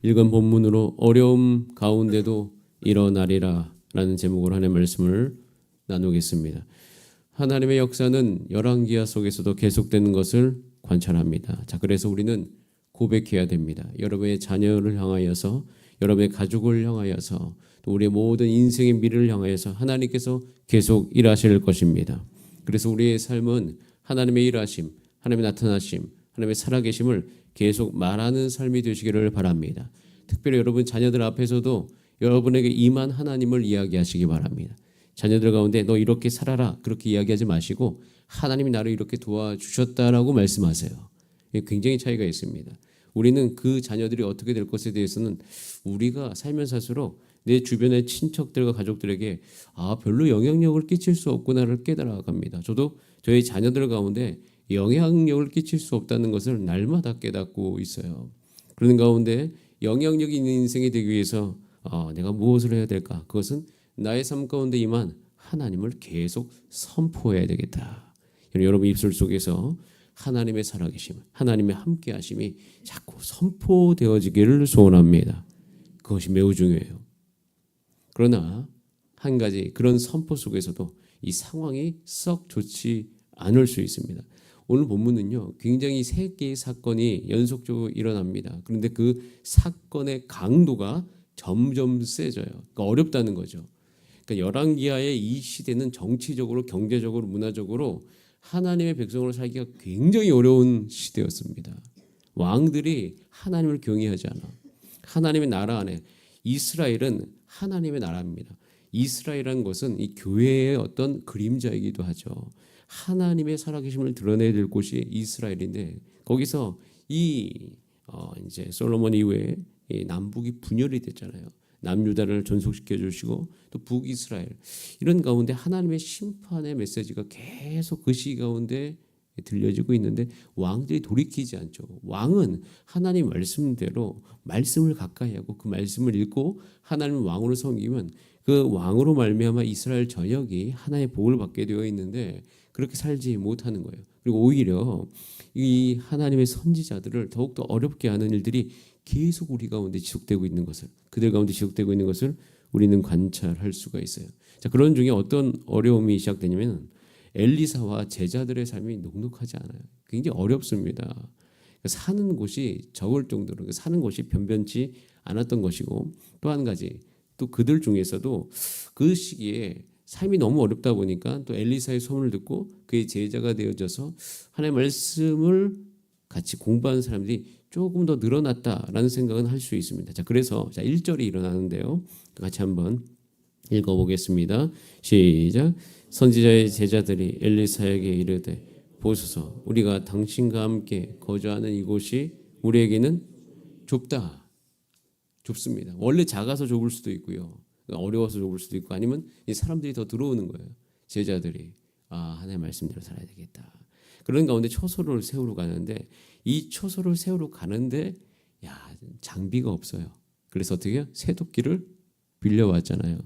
읽은 본문으로 어려움 가운데도 일어나리라 라는 제목으로 하나님의 말씀을 나누겠습니다. 하나님의 역사는 열왕기하 속에서도 계속되는 것을 관찰합니다. 자, 그래서 우리는 고백해야 됩니다. 여러분의 자녀를 향하여서, 여러분의 가족을 향하여서, 또 우리의 모든 인생의 미래를 향하여서 하나님께서 계속 일하실 것입니다. 그래서 우리의 삶은 하나님의 일하심, 하나님의 나타나심, 하나님의 살아계심을 계속 말하는 삶이 되시기를 바랍니다. 특별히 여러분 자녀들 앞에서도 여러분에게 임한 하나님을 이야기하시기 바랍니다. 자녀들 가운데 너 이렇게 살아라 그렇게 이야기하지 마시고 하나님이 나를 이렇게 도와주셨다라고 말씀하세요. 굉장히 차이가 있습니다. 우리는 그 자녀들이 어떻게 될 것에 대해서는 우리가 살면서 살수록 내 주변의 친척들과 가족들에게 별로 영향력을 끼칠 수 없구나를 깨달아갑니다. 저도 저희 자녀들 가운데 영향력을 끼칠 수 없다는 것을 날마다 깨닫고 있어요. 그런 가운데 영향력 있는 인생이 되기 위해서 내가 무엇을 해야 될까? 그것은 나의 삶 가운데 임한 하나님을 계속 선포해야 되겠다. 여러분 입술 속에서 하나님의 살아계심, 하나님의 함께하심이 자꾸 선포되어지기를 소원합니다. 그것이 매우 중요해요. 그러나 한 가지 그런 선포 속에서도 이 상황이 썩 좋지 않을 수 있습니다. 오늘 본문은요, 굉장히 세 개의 사건이 연속적으로 일어납니다. 그런데 그 사건의 강도가 점점 세져요. 그러니까 어렵다는 거죠. 그러니까 열왕기하의 이 시대는 정치적으로, 경제적으로, 문화적으로 하나님의 백성으로 살기가 굉장히 어려운 시대였습니다. 왕들이 하나님을 경외하지 않아. 하나님의 나라 안에 이스라엘은 하나님의 나라입니다. 이스라엘이라는 것은 이 교회의 어떤 그림자이기도 하죠. 하나님의 살아계심을 드러내야 될 곳이 이스라엘인데 거기서 이제 솔로몬 이후에 이 남북이 분열이 됐잖아요. 남유다를 존속시켜 주시고 또 북이스라엘 이런 가운데 하나님의 심판의 메시지가 계속 그 시기 가운데 들려지고 있는데 왕들이 돌이키지 않죠. 왕은 하나님 말씀대로 말씀을 가까이 하고 그 말씀을 읽고 하나님 왕으로 섬기면 그 왕으로 말미암아 이스라엘 전역이 하나의 복을 받게 되어 있는데 그렇게 살지 못하는 거예요. 그리고 오히려 이 하나님의 선지자들을 더욱더 어렵게 하는 일들이 계속 우리 가운데 지속되고 있는 것을, 그들 가운데 지속되고 있는 것을 우리는 관찰할 수가 있어요. 자, 그런 중에 어떤 어려움이 시작되냐면 엘리사와 제자들의 삶이 녹록하지 않아요. 굉장히 어렵습니다. 사는 곳이 적을 정도로 사는 곳이 변변치 않았던 것이고 또 한 가지 또 그들 중에서도 그 시기에 삶이 너무 어렵다 보니까 또 엘리사의 소문을 듣고 그의 제자가 되어져서 하나님의 말씀을 같이 공부하는 사람들이 조금 더 늘어났다라는 생각은 할 수 있습니다. 자, 그래서 1절이 일어나는데요. 같이 한번 읽어보겠습니다. 시작. 선지자의 제자들이 엘리사에게 이르되 보소서 우리가 당신과 함께 거주하는 이곳이 우리에게는 좁습니다. 원래 작아서 좁을 수도 있고요. 어려워서 좁을 수도 있고 아니면 이 사람들이 더 들어오는 거예요. 제자들이 하나님의 말씀대로 살아야 되겠다. 그런 가운데 초소를 세우러 가는데 이 초소를 세우러 가는데 장비가 없어요. 그래서 어떻게 해요? 새도끼를 빌려왔잖아요.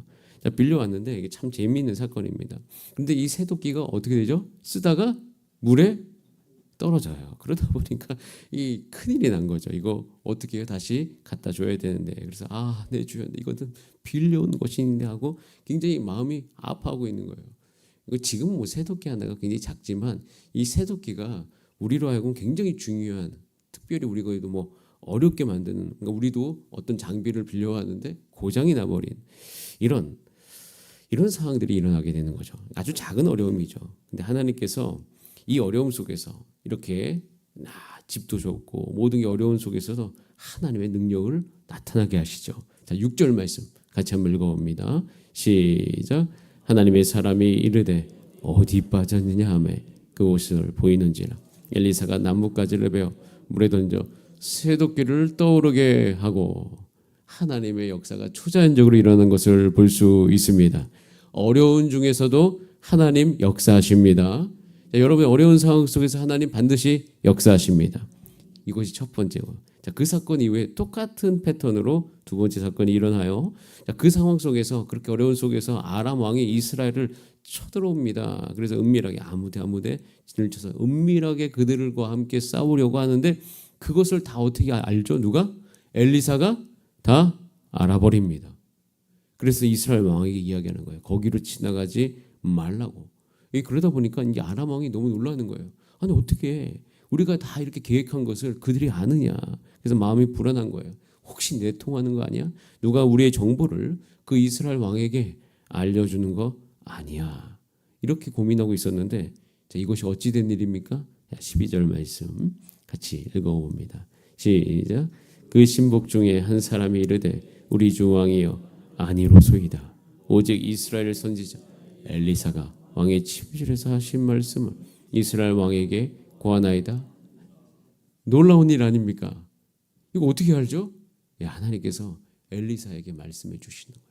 자, 빌려왔는데 이게 참 재미있는 사건입니다. 그런데 이 새도끼가 어떻게 되죠? 쓰다가 물에 떨어져요. 그러다 보니까 이 큰일이 난 거죠. 이거 어떻게 해요? 다시 갖다 줘야 되는데 그래서 내 주여 이거는 빌려온 것인데 하고 굉장히 마음이 아파하고 있는 거예요. 이거 지금 새도끼 하나가 굉장히 작지만 이 새도끼가 우리로 하여금 굉장히 중요한, 특별히 우리가 어렵게 만드는, 그러니까 우리도 어떤 장비를 빌려왔는데 고장이 나버린 이런 상황들이 일어나게 되는 거죠. 아주 작은 어려움이죠. 근데 하나님께서 이 어려움 속에서 이렇게 집도 좋고 모든 게 어려운 속에서도 하나님의 능력을 나타나게 하시죠. 자, 6절 말씀 같이 한번 읽어봅니다. 시작. 하나님의 사람이 이르되 어디 빠졌느냐 하매 그곳을 보이는지라 엘리사가 나뭇가지를 베어 물에 던져 새도끼를 떠오르게 하고 하나님의 역사가 초자연적으로 일어나는 것을 볼 수 있습니다. 어려운 중에서도 하나님 역사하십니다. 자, 여러분의 어려운 상황 속에서 하나님 반드시 역사하십니다. 이것이 첫 번째고, 자, 그 사건 이후에 똑같은 패턴으로 두 번째 사건이 일어나요. 자, 그 상황 속에서 그렇게 어려운 속에서 아람 왕이 이스라엘을 쳐들어옵니다. 그래서 은밀하게 아무데 진을 쳐서 은밀하게 그들과 함께 싸우려고 하는데 그것을 다 어떻게 알죠? 누가? 엘리사가 다 알아버립니다. 그래서 이스라엘 왕에게 이야기하는 거예요. 거기로 지나가지 말라고. 그러다 보니까 이제 아람 왕이 너무 놀라는 거예요. 아니 어떻게 우리가 다 이렇게 계획한 것을 그들이 아느냐. 그래서 마음이 불안한 거예요. 혹시 내통하는 거 아니야? 누가 우리의 정보를 그 이스라엘 왕에게 알려주는 거 아니야. 이렇게 고민하고 있었는데 자, 이것이 어찌 된 일입니까? 12절 말씀 같이 읽어봅니다. 시작. 그 신복 중에 한 사람이 이르되 우리 주 왕이여 아니로소이다. 오직 이스라엘 선지자 엘리사가 왕의 침실에서 하신 말씀을 이스라엘 왕에게 고하나이다. 놀라운 일 아닙니까? 이거 어떻게 알죠? 하나님께서 엘리사에게 말씀해 주시는 거예요.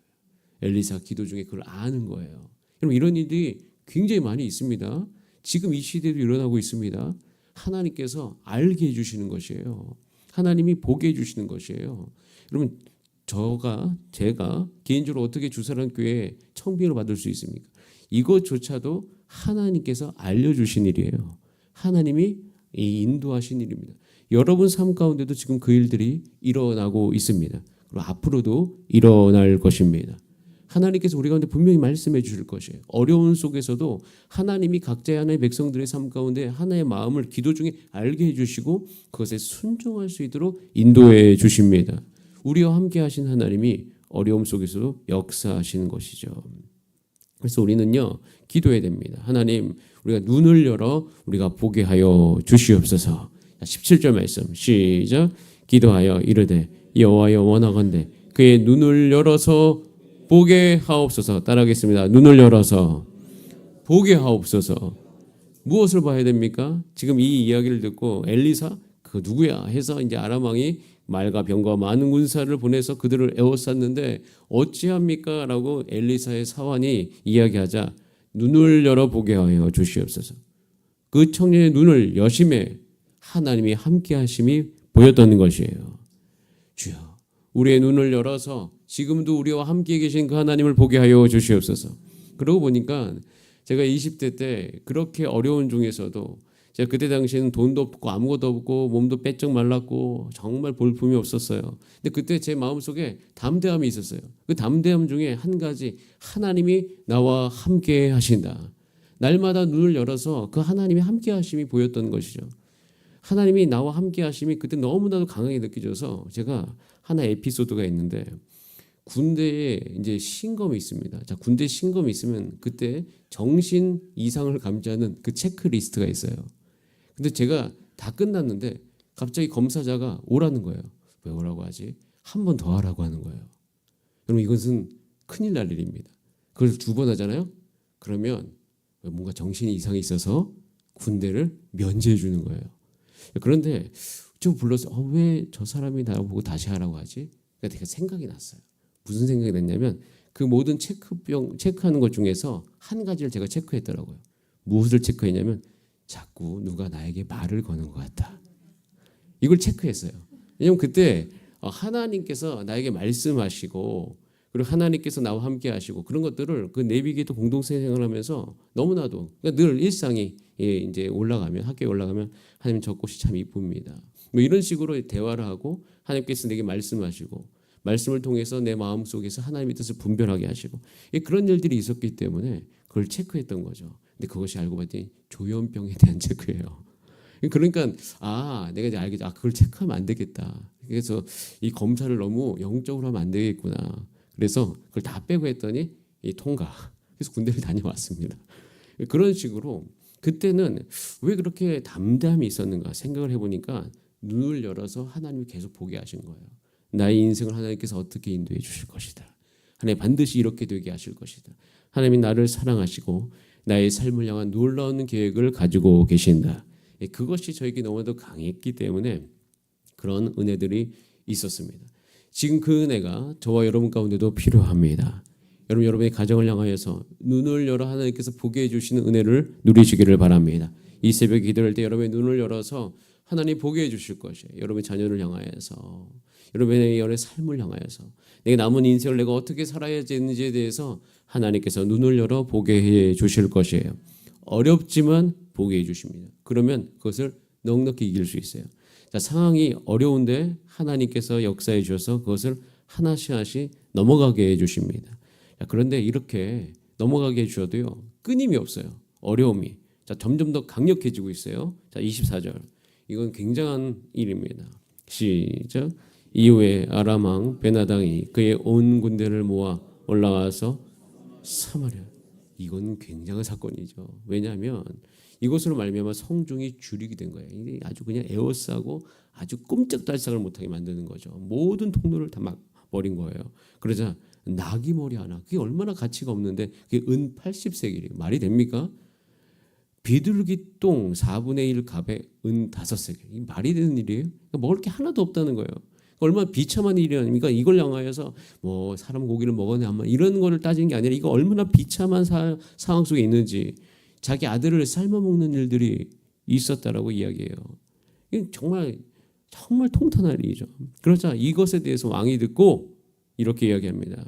엘리사 기도 중에 그걸 아는 거예요. 여러분 이런 일들이 굉장히 많이 있습니다. 지금 이 시대도 일어나고 있습니다. 하나님께서 알게 해주시는 것이에요. 하나님이 보게 해주시는 것이에요. 여러분 제가 개인적으로 어떻게 주사랑 교회에 청빙을 받을 수 있습니까? 이것조차도 하나님께서 알려주신 일이에요. 하나님이 인도하신 일입니다. 여러분 삶 가운데도 지금 그 일들이 일어나고 있습니다. 그리고 앞으로도 일어날 것입니다. 하나님께서 우리 가운데 분명히 말씀해 주실 것이에요. 어려운 속에서도 하나님이 각자의 하나의 백성들의 삶 가운데 하나의 마음을 기도 중에 알게 해주시고 그것에 순종할 수 있도록 인도해 주십니다. 우리와 함께 하신 하나님이 어려움 속에서도 역사하시는 것이죠. 그래서 우리는요 기도해야 됩니다. 하나님 우리가 눈을 열어 우리가 보게 하여 주시옵소서. 17절 말씀 시작. 기도하여 이르되 여호와여 원하건대 그의 눈을 열어서 보게 하옵소서. 따라하겠습니다. 눈을 열어서 보게 하옵소서. 무엇을 봐야 됩니까? 지금 이 이야기를 듣고 엘리사 그 누구야 해서 이제 아람 왕이 말과 병과 많은 군사를 보내서 그들을 에워쌌는데 어찌합니까? 라고 엘리사의 사환이 이야기하자 눈을 열어 보게 하여 주시옵소서. 그 청년의 눈을 여심해 하나님이 함께 하심이 보였던 것이에요. 주여 우리의 눈을 열어서 지금도 우리와 함께 계신 그 하나님을 보게 하여 주시옵소서. 그러고 보니까 제가 20대 때 그렇게 어려운 중에서도 제가 그때 당시에는 돈도 없고 아무것도 없고 몸도 빼쩍 말랐고 정말 볼품이 없었어요. 근데 그때 제 마음속에 담대함이 있었어요. 그 담대함 중에 한 가지 하나님이 나와 함께 하신다. 날마다 눈을 열어서 그 하나님이 함께 하심이 보였던 것이죠. 하나님이 나와 함께 하심이 그때 너무나도 강하게 느껴져서 제가 하나 에피소드가 있는데 군대에 이제 신검이 있습니다. 자, 군대 신검이 있으면 그때 정신 이상을 감지하는 그 체크리스트가 있어요. 근데 제가 다 끝났는데 갑자기 검사자가 오라는 거예요. 왜 오라고 하지? 한 번 더 하라고 하는 거예요. 여러분 이것은 큰일 날 일입니다. 그걸 2번 하잖아요. 그러면 뭔가 정신이 이상이 있어서 군대를 면제해 주는 거예요. 그런데 좀 불러서 왜 저 사람이 나보고 다시 하라고 하지? 그러니까 되게 생각이 났어요. 무슨 생각이 났냐면 그 모든 체크하는 것 중에서 한 가지를 제가 체크했더라고요. 무엇을 체크했냐면 자꾸 누가 나에게 말을 거는 것 같다. 이걸 체크했어요. 왜냐하면 그때 하나님께서 나에게 말씀하시고 그리고 하나님께서 나와 함께 하시고 그런 것들을 그 내비게이터 공동생활을 하면서 너무나도 그러니까 늘 일상이 이제 올라가면 학교에 올라가면 하나님 저 꽃이 참 이쁩니다. 뭐 이런 식으로 대화를 하고 하나님께서 내게 말씀하시고 말씀을 통해서 내 마음속에서 하나님의 뜻을 분별하게 하시고 그런 일들이 있었기 때문에 그걸 체크했던 거죠. 근데 그것이 알고 봤더니 조현병에 대한 체크예요. 그러니까 내가 이제 알겠다. 그걸 체크하면 안 되겠다. 그래서 이 검사를 너무 영적으로 하면 안 되겠구나. 그래서 그걸 다 빼고 했더니 통과. 그래서 군대를 다녀왔습니다. 그런 식으로 그때는 왜 그렇게 담대함이 있었는가 생각을 해보니까 눈을 열어서 하나님이 계속 보게 하신 거예요. 나의 인생을 하나님께서 어떻게 인도해 주실 것이다. 하나님 반드시 이렇게 되게 하실 것이다. 하나님이 나를 사랑하시고 나의 삶을 향한 놀라운 계획을 가지고 계신다. 그것이 저에게 너무나도 강했기 때문에 그런 은혜들이 있었습니다. 지금 그 은혜가 저와 여러분 가운데도 필요합니다. 여러분의 가정을 향하여서 눈을 열어 하나님께서 보게 해주시는 은혜를 누리시기를 바랍니다. 이 새벽에 기도할 때 여러분의 눈을 열어서 하나님 보게 해주실 것이에요. 여러분의 자녀를 향하여서 여러분의 삶을 향하여서 내가 남은 인생을 내가 어떻게 살아야 되는지에 대해서 하나님께서 눈을 열어 보게 해주실 것이에요. 어렵지만 보게 해주십니다. 그러면 그것을 넉넉히 이길 수 있어요. 자, 상황이 어려운데 하나님께서 역사해 주셔서 그것을 하나씩 하나씩 넘어가게 해 주십니다. 자, 그런데 이렇게 넘어가게 해 주셔도요, 끊임이 없어요. 어려움이. 자, 점점 더 강력해지고 있어요. 자, 24절. 이건 굉장한 일입니다. 시작. 이후에 아람 왕 베나당이 그의 온 군대를 모아 올라와서 사마리아. 이건 굉장한 사건이죠. 왜냐하면 이것으로 말미암아 성중이 줄이게 된 거예요. 이게 아주 그냥 에워싸고 아주 꼼짝달싹을 못하게 만드는 거죠. 모든 통로를 다 막 버린 거예요. 그러자 나귀 머리 하나, 그게 얼마나 가치가 없는데 그게 은 80세겔이에요. 말이 됩니까? 비둘기 똥 4분의 1 값에 은 5세겔. 이 말이 되는 일이에요? 그러니까 먹을 게 하나도 없다는 거예요. 얼마나 비참한 일이 아닙니까? 이걸 향하여서 뭐 사람 고기를 먹었네 아마 이런 거를 따지는 게 아니라 이거 얼마나 비참한 상황 속에 있는지, 자기 아들을 삶아 먹는 일들이 있었다라고 이야기해요. 이게 정말 통탄할 일이죠. 그러자 이것에 대해서 왕이 듣고 이렇게 이야기합니다.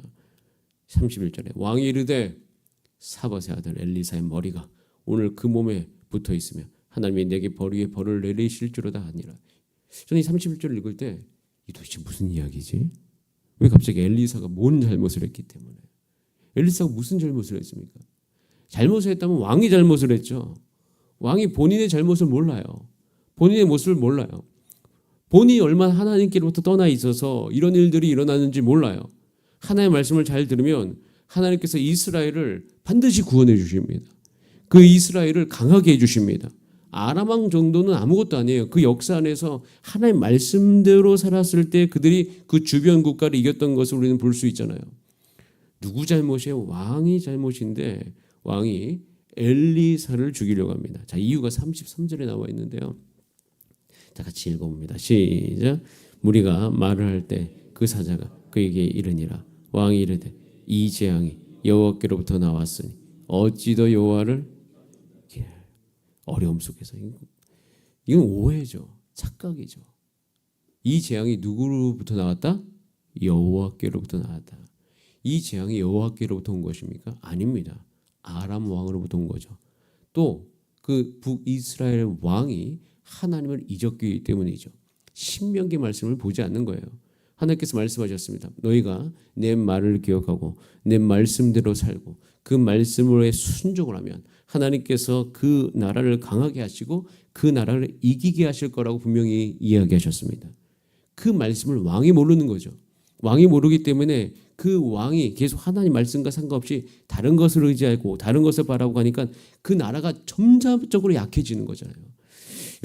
31절에 왕이 이르되 사밧의 아들 엘리사의 머리가 오늘 그 몸에 붙어 있으며 하나님이 내게 벌 위에 벌을 내리실 줄로다 하니라. 저는 이 31절을 읽을 때 이 도대체 무슨 이야기지? 왜 갑자기 엘리사가 뭔 잘못을 했기 때문에? 엘리사가 무슨 잘못을 했습니까? 잘못을 했다면 왕이 잘못을 했죠. 왕이 본인의 잘못을 몰라요. 본인의 모습을 몰라요. 본인이 얼마나 하나님께로부터 떠나 있어서 이런 일들이 일어나는지 몰라요. 하나님의 말씀을 잘 들으면 하나님께서 이스라엘을 반드시 구원해 주십니다. 그 이스라엘을 강하게 해 주십니다. 아람 왕 정도는 아무것도 아니에요. 그 역사 안에서 하나님의 말씀대로 살았을 때 그들이 그 주변 국가를 이겼던 것을 우리는 볼 수 있잖아요. 누구 잘못이에요? 왕이 잘못인데 왕이 엘리사를 죽이려고 합니다. 자, 이유가 33절에 나와 있는데요. 자, 같이 읽어봅니다. 시작. 무리가 말을 할 때 그 사자가 그에게 이르니라. 왕이 이르되 이 재앙이 여호와께로부터 나왔으니 어찌 더 여호와를, 어려움 속에서 이건 오해죠. 착각이죠. 이 재앙이 누구로부터 나왔다? 여호와께로부터 나왔다. 이 재앙이 여호와께로부터 온 것입니까? 아닙니다. 아람 왕으로부터 온 거죠. 또 그 북이스라엘 왕이 하나님을 잊었기 때문이죠. 신명기 말씀을 보지 않는 거예요. 하나님께서 말씀하셨습니다. 너희가 내 말을 기억하고 내 말씀대로 살고 그 말씀에 순종을 하면 하나님께서 그 나라를 강하게 하시고 그 나라를 이기게 하실 거라고 분명히 이야기하셨습니다. 그 말씀을 왕이 모르는 거죠. 왕이 모르기 때문에 그 왕이 계속 하나님 말씀과 상관없이 다른 것을 의지하고 다른 것을 바라고 하니까 그 나라가 점차적으로 약해지는 거잖아요.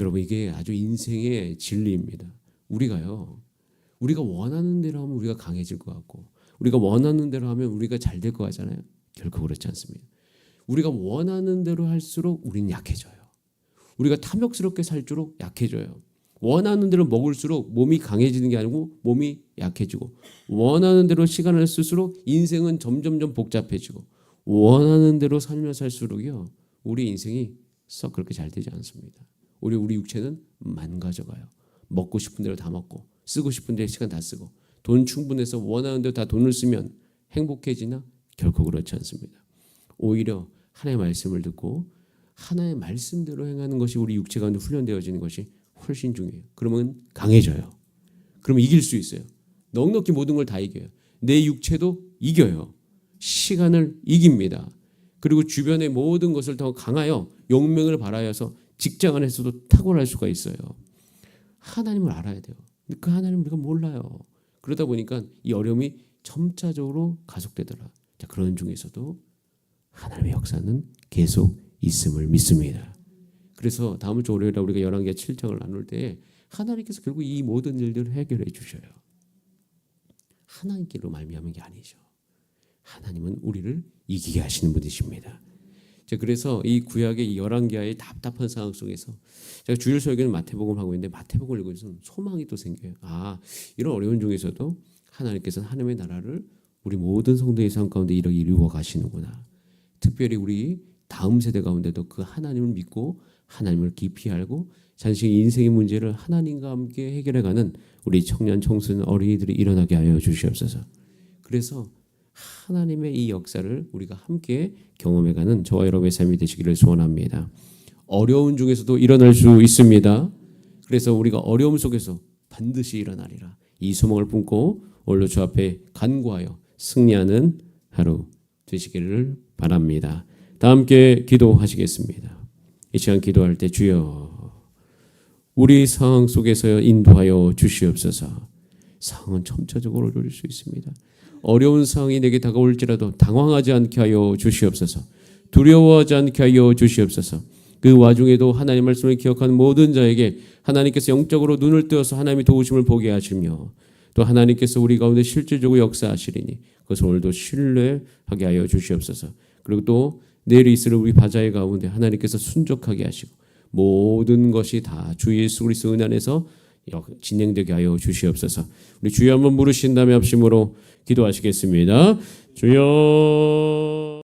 여러분, 이게 아주 인생의 진리입니다. 우리가 원하는 대로 하면 우리가 강해질 것 같고 우리가 원하는 대로 하면 우리가 잘 될 것 같잖아요. 결코 그렇지 않습니다. 우리가 원하는 대로 할수록 우리는 약해져요. 우리가 탐욕스럽게 살수록 약해져요. 원하는 대로 먹을수록 몸이 강해지는 게 아니고 몸이 약해지고, 원하는 대로 시간을 쓸수록 인생은 점점점 복잡해지고, 원하는 대로 살면 살수록요 우리 인생이 썩 그렇게 잘 되지 않습니다. 우리 육체는 망가져가요. 먹고 싶은 대로 다 먹고 쓰고 싶은 대로 시간 다 쓰고 돈 충분해서 원하는 대로 다 돈을 쓰면 행복해지나? 결코 그렇지 않습니다. 오히려 하나님의 말씀을 듣고 하나님의 말씀대로 행하는 것이 우리 육체 가운데 훈련되어지는 것이 훨씬 중요해요. 그러면 강해져요. 그러면 이길 수 있어요. 넉넉히 모든 걸 다 이겨요. 내 육체도 이겨요. 시간을 이깁니다. 그리고 주변의 모든 것을 더 강하여 용맹을 발하여서 직장 안에서도 탁월할 수가 있어요. 하나님을 알아야 돼요. 근데 그 하나님을 우리가 몰라요. 그러다 보니까 이 어려움이 점차적으로 가속되더라. 자, 그런 중에서도 하나님의 역사는 계속 있음을 믿습니다. 그래서 다음 주 월요일에 우리가 열왕기하 7장을 나눌 때 하나님께서 결국 이 모든 일들을 해결해 주셔요. 하나님께로 말미암은 게 아니죠. 하나님은 우리를 이기게 하시는 분이십니다. 그래서 이 구약의 이 열왕기하의 답답한 상황 속에서 제가 주일 설교는 마태복음 하고 있는데 마태복음을 읽으면서 소망이 또 생겨요. 이런 어려운 중에서도 하나님께서는 하나님의 나라를 우리 모든 성도의 삶 가운데 이렇게 이루어 가시는구나. 특별히 우리 다음 세대 가운데도 그 하나님을 믿고 하나님을 깊이 알고 자신의 인생의 문제를 하나님과 함께 해결해가는 우리 청년, 청소년, 어린이들이 일어나게 하여 주시옵소서. 그래서 하나님의 이 역사를 우리가 함께 경험해가는 저와 여러분의 삶이 되시기를 소원합니다. 어려운 중에서도 일어날 수 있습니다. 그래서 우리가 어려움 속에서 반드시 일어나리라. 이 소망을 품고 오늘도 주 앞에 간구하여 승리하는 하루 되시기를 바랍니다. 다 함께 기도하시겠습니다. 이 시간 기도할 때 주여 우리 상황 속에서 인도하여 주시옵소서. 상황은 점차적으로 어려울 수 있습니다. 어려운 상황이 내게 다가올지라도 당황하지 않게 하여 주시옵소서. 두려워하지 않게 하여 주시옵소서. 그 와중에도 하나님의 말씀을 기억하는 모든 자에게 하나님께서 영적으로 눈을 뜨어서 하나님의 도우심을 보게 하시며 또 하나님께서 우리 가운데 실질적으로 역사하시리니 그것을 오늘도 신뢰하게 하여 주시옵소서. 그리고 또 내일 있을 우리 바자회 가운데 하나님께서 순종하게 하시고 모든 것이 다 주 예수 그리스도 은혜 안에서 진행되게 하여 주시옵소서. 우리 주여 한번 부르신 다음에 합심으로 기도하시겠습니다. 주여